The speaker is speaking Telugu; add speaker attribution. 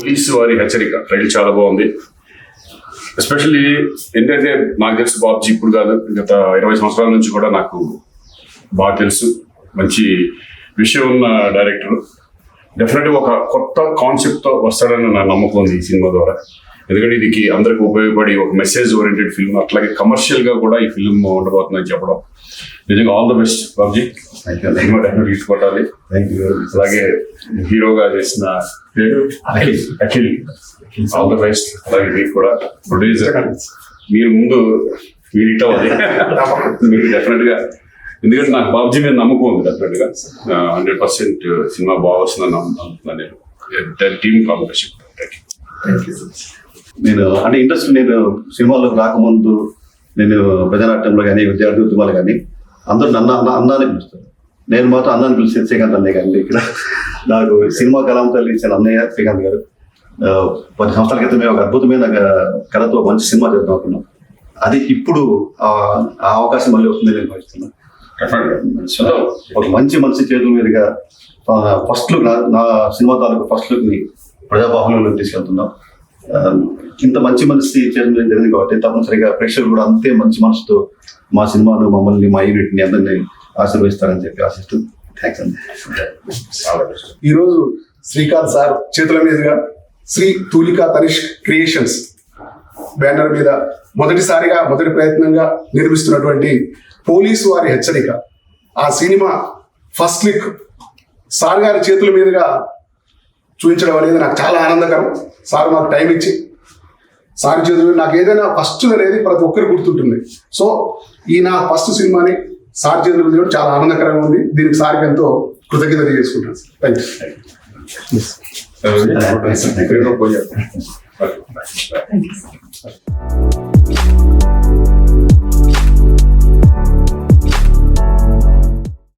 Speaker 1: పోలీసు వారి హెచ్చరిక ట్రైల్ చాలా బాగుంది. ఎస్పెషల్లీ ఏంటంటే నాకు తెలుసు బాబ్జీ ఇప్పుడు కాదు, గత 20 సంవత్సరాల నుంచి కూడా నాకు బాగా తెలుసు. మంచి విషయం ఉన్న డైరెక్టర్. డెఫినెట్గా ఒక కొత్త కాన్సెప్ట్తో వస్తాడని నా నమ్మకం ఉంది ఈ సినిమా ద్వారా. ఎందుకంటే ఇది అందరికి ఉపయోగపడి ఒక మెసేజ్ ఓరియంటెడ్ ఫిల్మ్, అట్లాగే కమర్షియల్గా కూడా ఈ ఫిల్మ్ ఉండబోతుందని చెప్పడం నిజంగా all the best Babji. Cinema definite తీసుకోవాలి. అలాగే హీరోగా చేసిన అఖిల్ ఆల్ ద బెస్ట్. అలాగే మీకు కూడా ప్రొడ్యూసర్, మీరు ముందు మీరు హిట్ అవ్వాలి మీరు డెఫినెట్గా. ఎందుకంటే నాకు బాబ్జీ మీద నమ్మకం ఉంది. డెఫినెట్గా 100% సినిమా బాగా వస్తుందని నమ్ముతున్నాను నేను. Team competition.
Speaker 2: నేను అంటే ఇంట్రెస్ట్, నేను సినిమాల్లోకి రాకముందు నేను ప్రజానాట్యంలో కానీ విద్యార్థి ఉద్యమాలు కానీ అందరూ అన్నాన్ని పిలుస్తారు. నేను మాత్రం అన్నాన్ని పిలిచి శ్రీకాంత్ అన్నయ్య గారిని. ఇక్కడ నాకు సినిమా కళాం తల్లి ఇచ్చిన అన్నయ్య శ్రీకాంత్ గారు 10 సంవత్సరాల క్రితమే ఒక అద్భుతమైన కథతో మంచి సినిమా చేద్దాం అనుకున్నాం. అది ఇప్పుడు ఆ అవకాశం మళ్ళీ వస్తుంది నేను భావిస్తున్నాను. ఒక మంచి చేతుల మీదుగా ఫస్ట్ లుక్, నా సినిమా తాలూకు ఫస్ట్ లుక్ ని ప్రజాబాహుల్యంలో తీసుకెళ్తున్నాం. ఇంత మంచి మనసు చేయడం జరిగింది కాబట్టి తప్పనిసరిగా ప్రేక్షకులు కూడా అంతే మంచి మనసుతో మా సినిమాను, మమ్మల్ని, మా యూనిట్ని అందరినీ ఆశీర్వదిస్తారని చెప్పి ఆశిస్తూ థ్యాంక్స్ అండి.
Speaker 3: ఈరోజు శ్రీకాంత్ సార్ చేతుల మీదుగా శ్రీ తూలికా తనిష్ క్రియేషన్స్ బ్యానర్ మీద మొదటి ప్రయత్నంగా నిర్మిస్తున్నటువంటి పోలీసు వారి హెచ్చరిక, ఆ సినిమా ఫస్ట్ లుక్ సార్ గారి చేతుల మీదుగా చూపించడం అనేది నాకు చాలా ఆనందకరం. సార్ మాకు టైం ఇచ్చి సార్ చేతులు నాకు ఏదైనా ఫస్ట్ అనేది ప్రతి ఒక్కరికి గుర్తుంటుంది. సో ఈ నా ఫస్ట్ సినిమాని సార్ చేతులు చూడడం చాలా ఆనందకరంగా ఉంది. దీనికి సార్కి ఎంతో కృతజ్ఞత తెలియజేసుకుంటాను. Thank you.